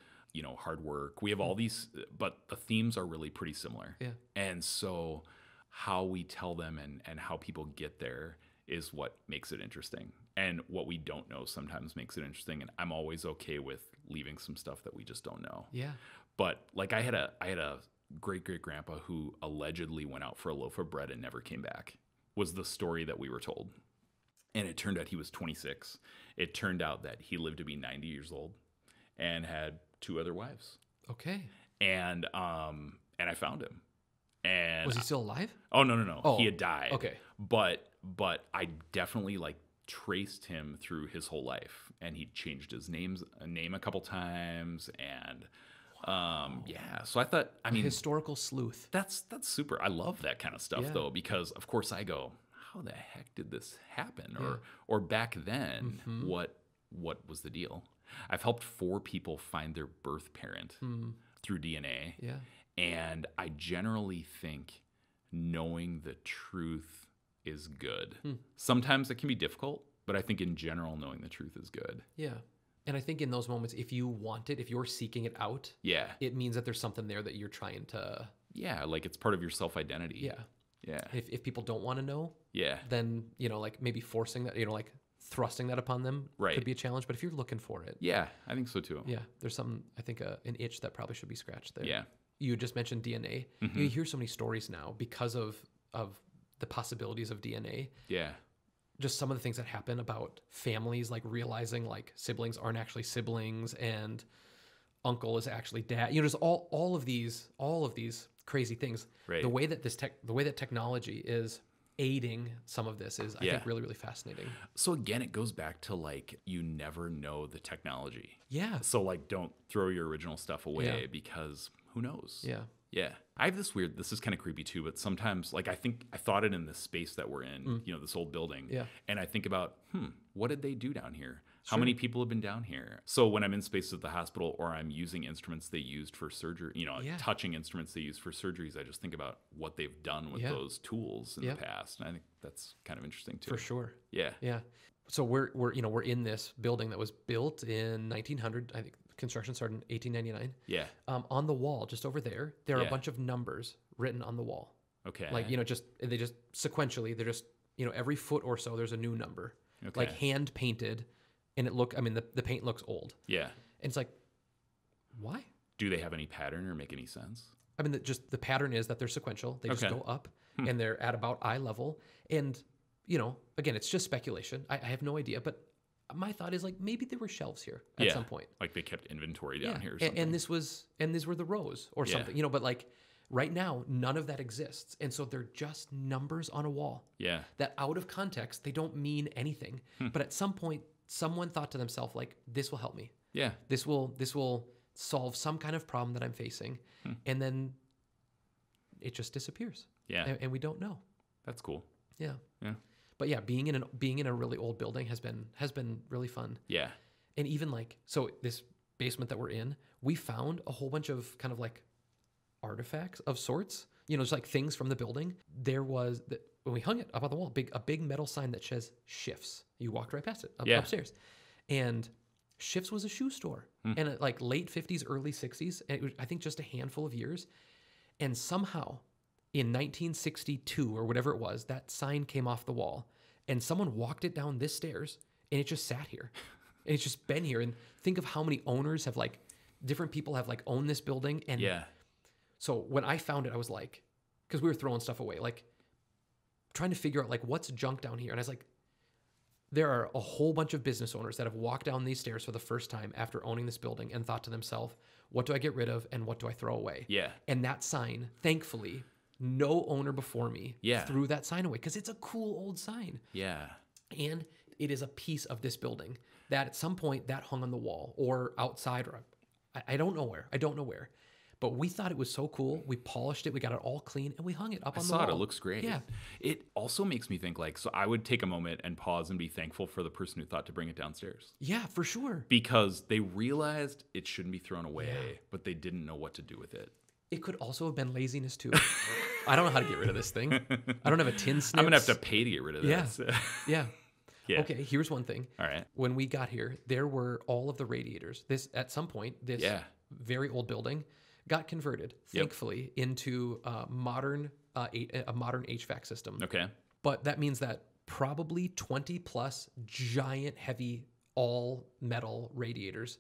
hard work. We have all these, but the themes are really pretty similar. Yeah. And so how we tell them and how people get there is what makes it interesting. And what we don't know sometimes makes it interesting. And I'm always okay with leaving some stuff that we just don't know. Yeah. But like I had a great-great-grandpa who allegedly went out for a loaf of bread and never came back, was the story that we were told. And it turned out he was 26. It turned out that he lived to be 90 years old and had 2 other wives. Okay. And I found him. And was he still alive? Oh, no. Oh, he had died. Okay. But I definitely traced him through his whole life, and he changed his name a couple times, and so I thought, historical sleuth. That's super. I love that kind of stuff though, because of course I go, how the heck did this happen? Or back then, what was the deal? I've helped 4 people find their birth parent through DNA. Yeah. And I generally think knowing the truth is good. Sometimes it can be difficult, but I think in general, knowing the truth is good. Yeah. And I think in those moments, if you want it, if you're seeking it out, it means that there's something there that you're trying to... Yeah, like it's part of your self-identity. Yeah. Yeah. If people don't want to know, then, maybe forcing that, thrusting that upon them could be a challenge. But if you're looking for it... Yeah, I think so too. Yeah, there's some, I think, an itch that probably should be scratched there. Yeah. You just mentioned DNA. You hear so many stories now because of the possibilities of DNA. Yeah. Just some of the things that happen about families, like realizing like siblings aren't actually siblings and uncle is actually dad. Just all of these crazy things. Right. The way that technology is aiding some of this is, I think, really, really fascinating. So again, it goes back to you never know the technology. Yeah. So don't throw your original stuff away because who knows? Yeah. Yeah. I have this weird, this is kind of creepy too, but sometimes, like, I thought it in this space that we're in, this old building. Yeah. And I think about, what did they do down here? How many people have been down here? So when I'm in spaces at the hospital or I'm using instruments they used for surgery, touching instruments they used for surgeries, I just think about what they've done with those tools in the past. And I think that's kind of interesting too. For sure. Yeah. Yeah. So we're in this building that was built in 1900. I think construction started in 1899. Yeah. On the wall, just over there are a bunch of numbers written on the wall. Okay. Like, they just sequentially, they're just, every foot or so, there's a new number. Okay. Like hand painted. And the paint looks old. Yeah. And it's like, why? Do they have any pattern or make any sense? I mean, the pattern is that they're sequential. They just go up and they're at about eye level. And, again, it's just speculation. I have no idea. But my thought is, like, maybe there were shelves here at some point. Like they kept inventory down here or something. And these were the rows or something, but like right now, none of that exists. And so they're just numbers on a wall. Yeah. That out of context, they don't mean anything. But at some point, someone thought to themselves, like, this will help me. Yeah. This will solve some kind of problem that I'm facing. And then it just disappears. Yeah. And we don't know. That's cool. Yeah. Yeah. But yeah, being in a really old building has been really fun. Yeah. And even like, so this basement that we're in, we found a whole bunch of kind of like artifacts of sorts, just like things from the building. There was when we hung it up on the wall, a big metal sign that says Shifts. You walked right past it upstairs. And Shifts was a shoe store. And like late 50s, early 60s. And it was, I think, just a handful of years. And somehow in 1962 or whatever it was, that sign came off the wall and someone walked it down this stairs and it just sat here. And it's just been here. And think of how many owners have different people have owned this building. And so when I found it, I was like, because we were throwing stuff away, like trying to figure out what's junk down here. And I was like, there are a whole bunch of business owners that have walked down these stairs for the first time after owning this building and thought to themselves, what do I get rid of and what do I throw away? Yeah. And that sign, thankfully, no owner before me threw that sign away because it's a cool old sign. Yeah. And it is a piece of this building that at some point that hung on the wall or outside or I don't know where. But we thought it was so cool. We polished it. We got it all clean, and we hung it up on the wall. It looks great. Yeah. It also makes me think so I would take a moment and pause and be thankful for the person who thought to bring it downstairs. Yeah, for sure. Because they realized it shouldn't be thrown away, but they didn't know what to do with it. It could also have been laziness too. I don't know how to get rid of this thing. I don't have a tin snips. I'm going to have to pay to get rid of this. Yeah. Okay, here's one thing. All right. When we got here, there were all of the radiators. At some point, this very old building got converted, thankfully, into a modern HVAC system. Okay. But that means that probably 20 plus giant, heavy, all metal radiators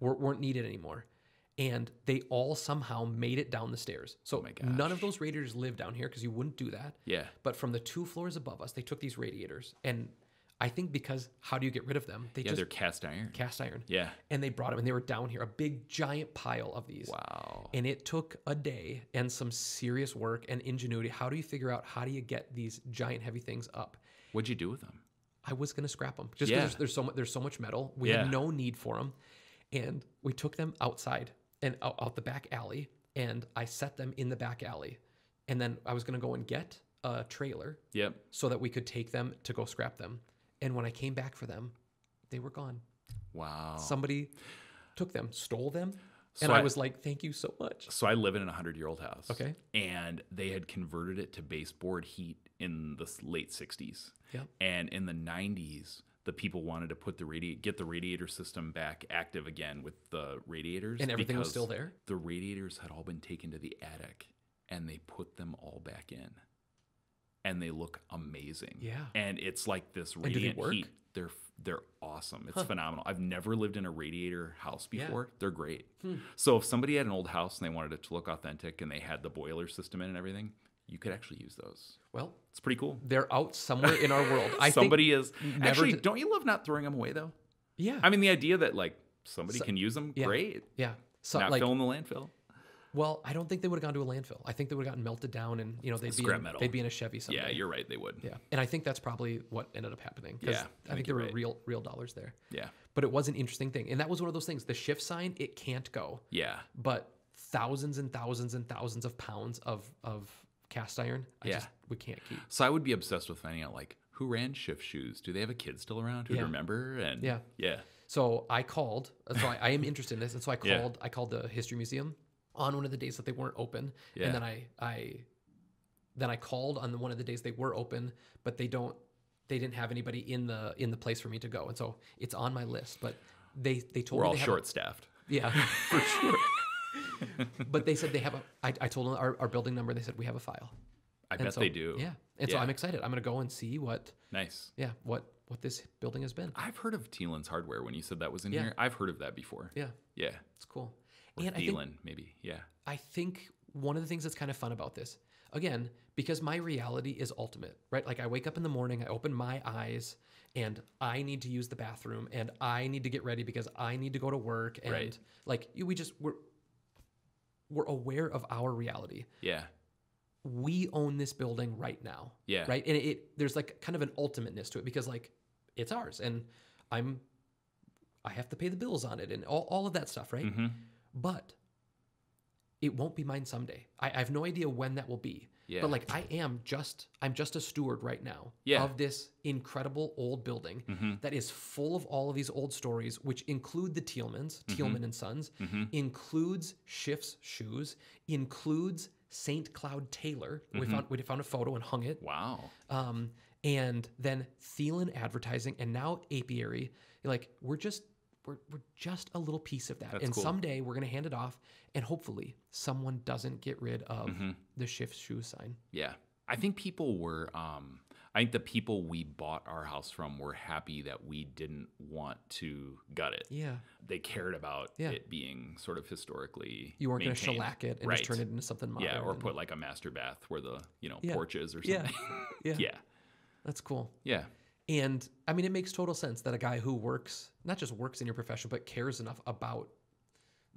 weren't needed anymore. And they all somehow made it down the stairs. So none of those radiators live down here because you wouldn't do that. Yeah. But from the 2 floors above us, they took these radiators. And I think because how do you get rid of them? They're cast iron. Cast iron. Yeah. And they brought them and they were down here, a big giant pile of these. Wow. And it took a day and some serious work and ingenuity. How do you figure out how do you get these giant heavy things up? What'd you do with them? I was going to scrap them just because there's so much metal. We had no need for them. And we took them outside and out the back alley, and I set them in the back alley. And then I was going to go and get a trailer so that we could take them to go scrap them. And when I came back for them, they were gone. Wow. Somebody took them, stole them. And I was like, thank you so much. So I live in a 100-year-old house. Okay. And they had converted it to baseboard heat in the late 60s. Yeah. And in the 90s, the people wanted to put get the radiator system back active again with the radiators. And everything was still there? The radiators had all been taken to the attic, and they put them all back in. And they look amazing. Yeah. And it's like this radiant heat. They're awesome. It's phenomenal. I've never lived in a radiator house before. They're great. So if somebody had an old house and they wanted it to look authentic and they had the boiler system in and everything, you could actually use those. Well, it's pretty cool. They're out somewhere in our world. Somebody is. Actually, don't you love not throwing them away, though? Yeah. I mean, the idea that somebody can use them, great. Yeah. So, not filling the landfill. Well, I don't think they would have gone to a landfill. I think they would have gotten melted down and, they'd be in a Chevy someday. Yeah, you're right. They would. Yeah. And I think that's probably what ended up happening. Yeah. I think there were real dollars there. Yeah. But it was an interesting thing. And that was one of those things. The shift sign, it can't go. Yeah. But thousands and thousands and thousands of pounds of cast iron. We can't keep. So I would be obsessed with finding out like who ran Shift Shoes. Do they have a kid still around who'd remember? And yeah. So I called. So I am interested in this, and so I called. I called the History Museum on one of the days that they weren't open, and then I called on one of the days they were open, but they didn't have anybody in the place for me to go, and so it's on my list. But they told we're me all short-staffed. Yeah, for sure. But they said they have I told them our building number. They said we have a file. I bet they do. Yeah, and so I'm excited. I'm going to go and see what. Nice. Yeah, what this building has been. I've heard of Thielen's Hardware when you said that was in here. I've heard of that before. Yeah. Yeah. It's cool. Or and Thielen, maybe. Yeah. I think one of the things that's kind of fun about this, again, because my reality is ultimate, right? Like I wake up in the morning, I open my eyes, and I need to use the bathroom, and I need to get ready because I need to go to work, and like we're aware of our reality. Yeah. We own this building right now. Yeah. Right. And there's like kind of an ultimateness to it because like it's ours and I have to pay the bills on it and all of that stuff. Right. Mm-hmm. But it won't be mine someday. I have no idea when that will be. Yeah. But like I'm just a steward right now of this incredible old building that is full of all of these old stories, which include the Thielman and Sons, includes Schiff's Shoes, includes St. Cloud Taylor. We found a photo and hung it. Wow. And then Thielen Advertising and now Apiary. Like we're just a little piece of that. That's and cool. Someday we're going to hand it off and hopefully someone doesn't get rid of the Shift Shoe sign. Yeah. I think people were, I think the people we bought our house from were happy that we didn't want to gut it. Yeah. They cared about it being sort of historically You weren't going to maintained. shellac it and just turn it into something modern. Yeah, or put like a master bath where the, porch is or something. Yeah. That's cool. Yeah. And I mean, it makes total sense that a guy who not just works in your profession, but cares enough about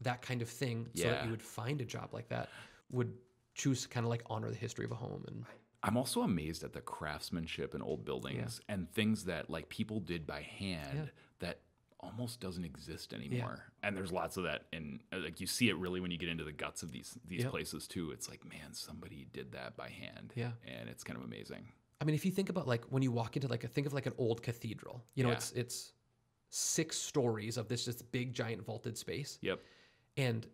that kind of thing so that you would find a job like that, would choose to kind of like honor the history of a home. And I'm also amazed at the craftsmanship in old buildings and things that like people did by hand that almost doesn't exist anymore. And there's lots of that. And like you see it really when you get into the guts of these places too. It's like, man, somebody did that by hand. Yeah. And it's kind of amazing. I mean, if you think about like when you walk into think of like an old cathedral, it's 6 stories of this just big giant vaulted space. Yep. And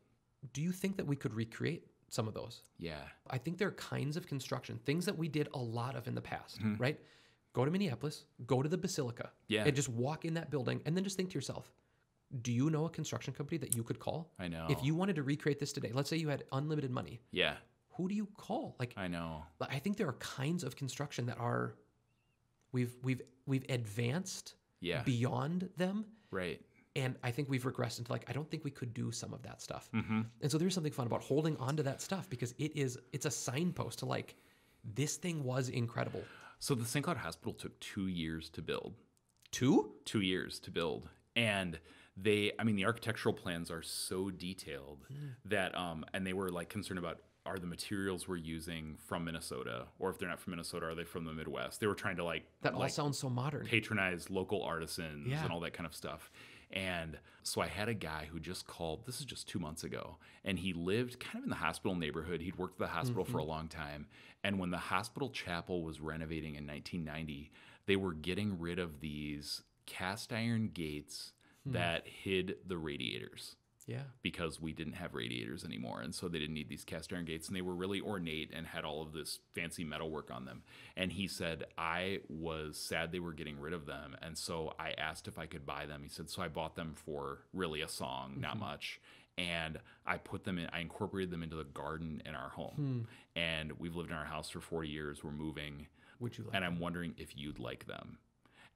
do you think that we could recreate some of those? Yeah. I think there are kinds of construction, things that we did a lot of in the past, right? Go to Minneapolis, go to the Basilica, and just walk in that building and then just think to yourself, do you know a construction company that you could call? I know. If you wanted to recreate this today, let's say you had unlimited money. Yeah. Who do you call? Like, I know. I think there are kinds of construction that are we've advanced beyond them. Right. And I think we've regressed into I don't think we could do some of that stuff. And so there's something fun about holding on to that stuff because it's a signpost to this thing was incredible. So the St. Cloud Hospital took 2 years to build. 2 years to build. And the architectural plans are so detailed that, and they were concerned about, are the materials we're using from Minnesota, or if they're not from Minnesota, are they from the Midwest? They were trying to that all sounds so modern. Patronize local artisans and all that kind of stuff. And so I had a guy who just called, this is just 2 months ago, and he lived kind of in the hospital neighborhood. He'd worked at the hospital for a long time. And when the hospital chapel was renovating in 1990, they were getting rid of these cast iron gates that hid the radiators. Yeah. Because we didn't have radiators anymore. And so they didn't need these cast iron gates. And they were really ornate and had all of this fancy metalwork on them. And he said, I was sad they were getting rid of them. And so I asked if I could buy them. He said, so I bought them for really a song, not much. And I incorporated them into the garden in our home. And we've lived in our house for 40 years. We're moving. Would you like And I'm wondering if you'd like them.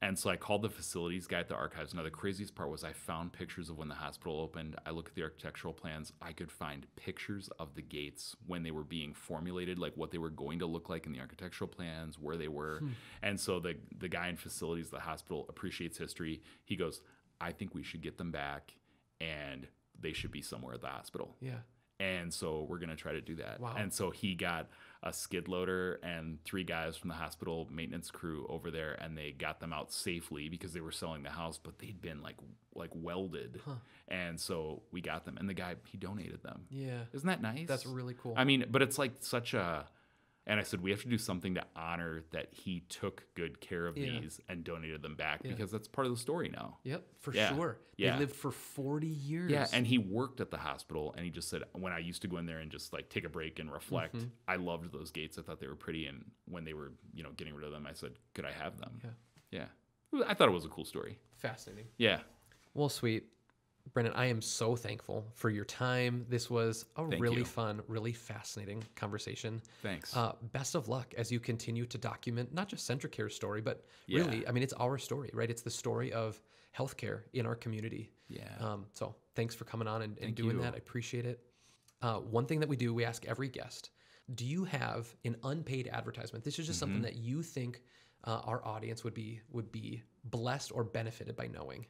And so I called the facilities guy at the archives. Now, the craziest part was I found pictures of when the hospital opened. I looked at the architectural plans. I could find pictures of the gates when they were being formulated, like what they were going to look like in the architectural plans, where they were. And so the guy in facilities at the hospital appreciates history. He goes, I think we should get them back, and they should be somewhere at the hospital. Yeah. And so we're going to try to do that. Wow. And so he got a skid loader and 3 guys from the hospital maintenance crew over there, and they got them out safely because they were selling the house, but they'd been like welded. And so we got them, and the guy, he donated them. Yeah. Isn't that nice? That's really cool. I mean, but it's like such a, and I said, we have to do something to honor that he took good care of these and donated them back because that's part of the story now. Yep, for sure. Yeah. They lived for 40 years. Yeah, and he worked at the hospital, and he just said, when I used to go in there and just like take a break and reflect, I loved those gates. I thought they were pretty, and when they were, getting rid of them, I said, could I have them? Yeah. I thought it was a cool story. Fascinating. Yeah. Well, sweet. Brendon, I am so thankful for your time. This was a really fun, really fascinating conversation. Thanks. Best of luck as you continue to document not just CentraCare's story, but really, I mean, it's our story, right? It's the story of healthcare in our community. Yeah. So thanks for coming on and doing that. I appreciate it. One thing that we ask every guest, do you have an unpaid advertisement? This is just something that you think our audience would be blessed or benefited by knowing.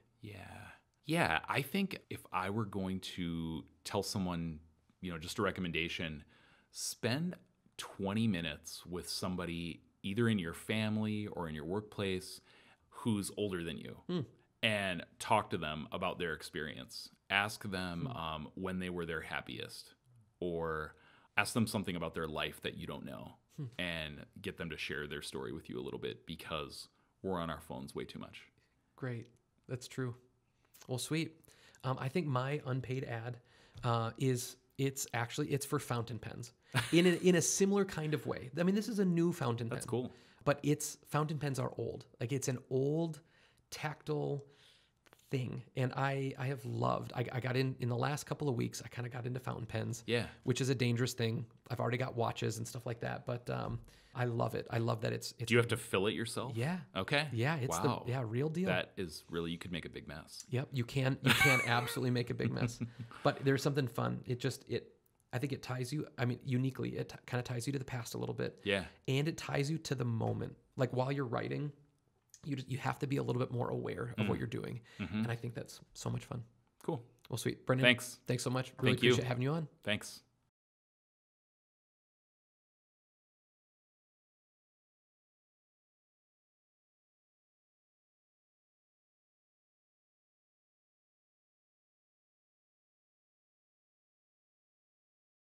Yeah, I think if I were going to tell someone, just a recommendation, spend 20 minutes with somebody either in your family or in your workplace who's older than you and talk to them about their experience. Ask them when they were their happiest, or ask them something about their life that you don't know and get them to share their story with you a little bit, because we're on our phones way too much. Great. That's true. Well, sweet. I think my unpaid ad it's for fountain pens in a similar kind of way. I mean, this is a new fountain pen. That's cool. But fountain pens are old. Like, it's an old tactile thing. And I have loved, I got in the last couple of weeks, I kind of got into fountain pens. Yeah. Which is a dangerous thing. I've already got watches and stuff like that. But I love it. I love that it's. Do you have to fill it yourself? Yeah. Okay. Yeah. It's real deal. That is really, you could make a big mess. Yep. You can absolutely make a big mess, but there's something fun. I think it ties you. I mean, uniquely, it kind of ties you to the past a little bit. Yeah. And it ties you to the moment. Like, while you're writing, you have to be a little bit more aware of what you're doing. And I think that's so much fun. Cool. Well, sweet. Brendon. Thanks so much. Really appreciate having you on. Thanks.